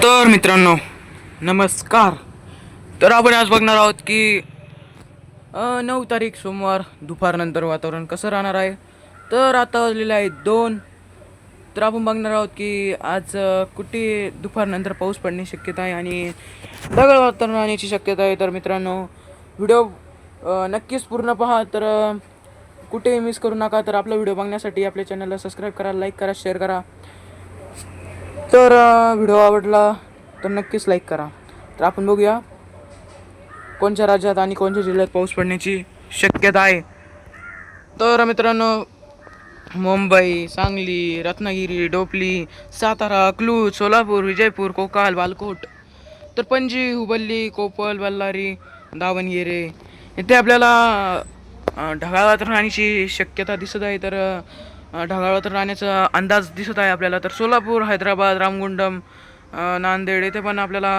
तर मित्रांनो नमस्कार. तर आपण आज बघणार आहोत की 9 तारीख सोमवार दुपारनंतर वातावरण कसं राहणार आहे. तर आता वाजलेले आहे 2. तर आपण बघणार आहोत की आज कुठे दुपारनंतर पाऊस पडण्याची शक्यता आहे आणि ढगाळ वातावरण राहण्याची शक्यता आहे. तर मित्रांनो व्हिडिओ नक्कीच पूर्ण पहा. तर कुठेही मिस करू नका. तर आपला व्हिडिओ बघण्यासाठी आपल्या चॅनलला सबस्क्राईब करा, लाईक करा, शेअर करा. तर व्हिडिओ आवडला तर नक्कीच लाईक करा. तर आपण बघूया कोणत्या राज्यात आणि कोणत्या जिल्ह्यात पाऊस पडण्याची शक्यता आहे. तर मित्रांनो मुंबई, सांगली, रत्नागिरी, डोपली, सातारा, अकलूज, सोलापूर, विजयपूर, कोकाल, बालकोट, तर पणजी, हुबल्ली, कोपल, बल्लारी, दावणगेरे इथे आपल्याला ढगाळ वातावरण राहण्याची शक्यता दिसत आहे. तर ढगाळ वातावरण राहण्याचा अंदाज दिसत आहे आपल्याला. तर सोलापूर, हैदराबाद, रामगुंडम, नांदेड येथे पण आपल्याला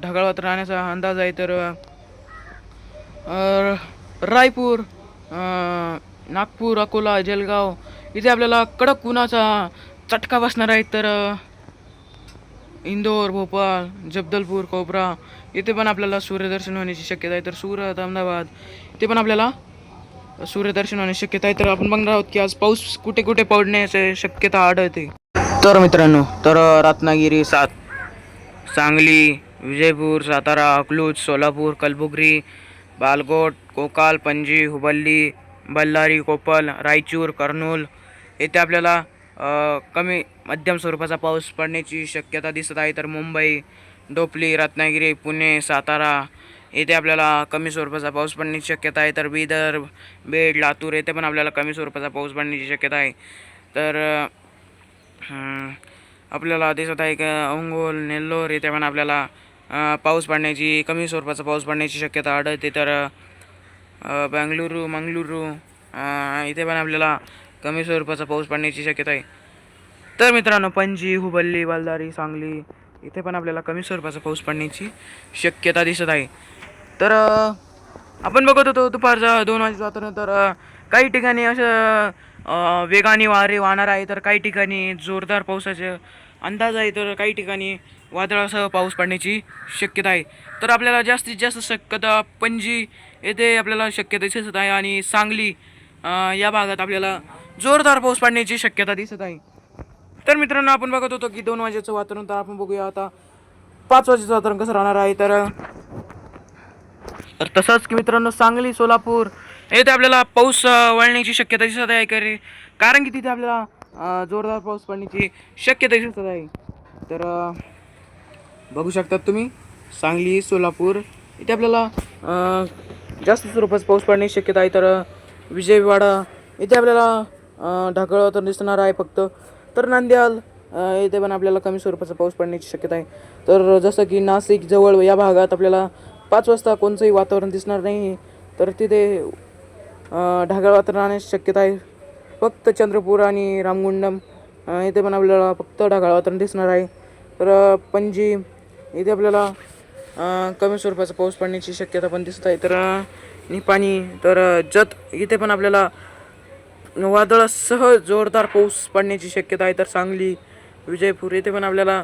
ढगाळ वातावरण राहण्याचा अंदाज आहे. तर रायपूर, नागपूर, अकोला, जळगाव इथे आपल्याला कडक उन्हाचा चटका बसणार आहे. तर इंदोर, भोपाळ, जबदलपूर, कोपरा इथे पण आपल्याला सूर्यदर्शन होण्याची शक्यता आहे. तर सुरत, अहमदाबाद इथे पण आपल्याला सूर्यदर्शन होण्याची शक्यता आहे. तर आपण बघणार आहोत की आज पाऊस कुठे कुठे पडण्याची शक्यता आढळते. तर मित्रांनो रत्नागिरी, सांगली, विजयपूर, सातारा, अकलूज, सोलापूर, कलबुर्गी, बालकोट, कोकाल, पणजी, हुबल्ली, बल्लारी, कोपल, रायचूर, कर्नूल येथे आपल्याला कमी मध्यम स्वरूपाचा पाऊस पडण्याची शक्यता दिसत आहे. तर मुंबई, डोपली, रत्नागिरी, पुणे, सातारा येथे आपल्याला कमी स्वरूपाचा पाऊस पडण्याची शक्यता आहे. तर बिदर, बीड, लातूर येथे पण आपल्याला कमी स्वरूपाचा पाऊस पडण्याची शक्यता आहे. तर आपल्याला दिसत आहे की अंगोल, नेल्लोर येथे पण आपल्याला पाऊस पडण्याची कमी स्वरूपाचा पाऊस पडण्याची शक्यता आढळते. तर बेंगलुरू, मंगळुरू इथे पण आपल्याला कमी स्वरूपाचा पाऊस पडण्याची शक्यता आहे. तर मित्रांनो पणजी, हुबल्ली, बल्लारी, सांगली इथे पण आपल्याला कमी स्वरूपाचा पाऊस पडण्याची शक्यता दिसत आहे. तर आपण बघत होतो दुपारचा 2 वाजेच्या तर काही ठिकाणी असं वेगाने वारे वाहणार आहे. तर काही ठिकाणी जोरदार पावसाचे अंदाज आहे. तर काही ठिकाणी वादळासह पाऊस पडण्याची शक्यता आहे. तर आपल्याला जास्तीत जास्त शक्यता पणजी येथे आपल्याला शक्यता दिसत आहे आणि सांगली या भागात आपल्याला जोरदार पाऊस पडण्याची शक्यता दिसत आहे. तर मित्रांनो आपण बघत होतो की 2 वाजेचं वातावरण. तर आपण बघूया आता 5 वाजेचं वातावरण कसं राहणार आहे. तर तसंच की मित्रांनो सांगली, सोलापूर येथे आपल्याला पाऊस वळण्याची शक्यता दिसत आहे. कारण की तिथे आपल्याला जोरदार पाऊस पडण्याची शक्यता दिसत आहे. तर बघू शकतात तुम्ही सांगली, सोलापूर इथे आपल्याला जास्त स्वरूपात पाऊस पडण्याची शक्यता आहे. तर विजयवाडा इथे आपल्याला ढगाळ वातावरण दिसणार आहे फक्त. तर नांदेड इथे पण आपल्याला कमी स्वरूपाचा पाऊस पडण्याची शक्यता आहे. तर जसं की नाशिक जवळ या भागात आपल्याला 5 वाजता कोणतंही वातावरण दिसणार नाही. तर तिथे ढगाळ वातावरण राहण्याची शक्यता आहे. फक्त चंद्रपूर आणि रामगुंडम इथे पण आपल्याला फक्त ढगाळ वातावरण दिसणार आहे. तर पणजी इथे आपल्याला कमी स्वरूपाचा पाऊस पडण्याची शक्यता पण दिसत आहे. तर निपाणी, तर जत इथे पण आपल्याला वादळासह जोरदार पाऊस पडण्याची शक्यता आहे. तर सांगली, विजयपूर येथे पण आपल्याला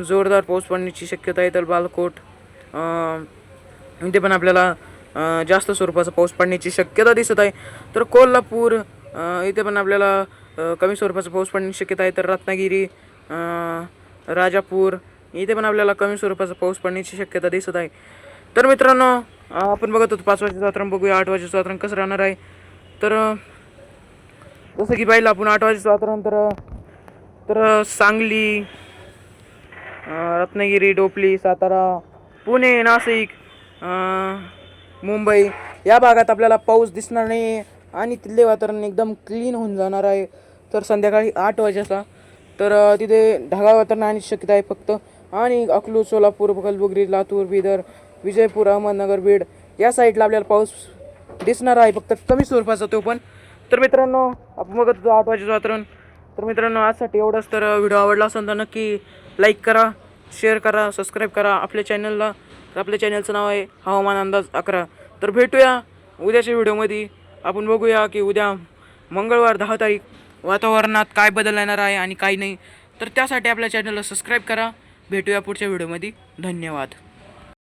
जोरदार पाऊस पडण्याची शक्यता आहे. तर बालकोट इथे पण आपल्याला जास्त स्वरूपाचा पाऊस पडण्याची शक्यता दिसत आहे. तर कोल्हापूर इथे पण आपल्याला कमी स्वरूपाचा पाऊस पडण्याची शक्यता आहे. तर रत्नागिरी, राजापूर इथे पण आपल्याला कमी स्वरूपाचा पाऊस पडण्याची शक्यता दिसत आहे. तर मित्रांनो आपण बघत होतो 5 वाजेचं वातावरण. बघूया 8 वाजेचं वातावरण कसं राहणार आहे. तर जसं की पाहिलं आपण 8 वाजेचं वातावरण. तर सांगली, रत्नागिरी, डोपली, सातारा, पुणे, नाशिक, मुंबई या भागात आपल्याला पाऊस दिसणार नाही आणि तिथले वातावरण एकदम क्लीन होऊन जाणार आहे. तर संध्याकाळी 8 वाजेचा तर तिथे ढगाळ वातावरण राहण्याची शक्यता आहे फक्त. आणि अकलूज, सोलापूर, कलबुर्गी, लातूर, बिदर, विजयपूर, अहमदनगर, बीड या साईडला आपल्याला पाऊस दिसणार आहे फक्त कमी स्वरूपाचा तो पण. तर मित्रांनो आपण बघत होतो 8 वाजेचं वातावरण. तर मित्रांनो आजसाठी एवढंच. तर व्हिडिओ आवडला असेल तर नक्की लाईक करा, शेअर करा, सबस्क्राईब करा आपल्या चॅनलला. तर आपल्या चॅनलचं नाव आहे हवामान अंदाज 11. तर भेटूया उद्याच्या व्हिडिओमध्ये. आपण बघूया की उद्या मंगळवार 10 तारीख वातावरणात काय बदल येणार आहे आणि काय नाही. तर त्यासाठी आपल्या चॅनलला सबस्क्राईब करा, भेटूया पुढच्या व्हिडिओमध्ये. धन्यवाद.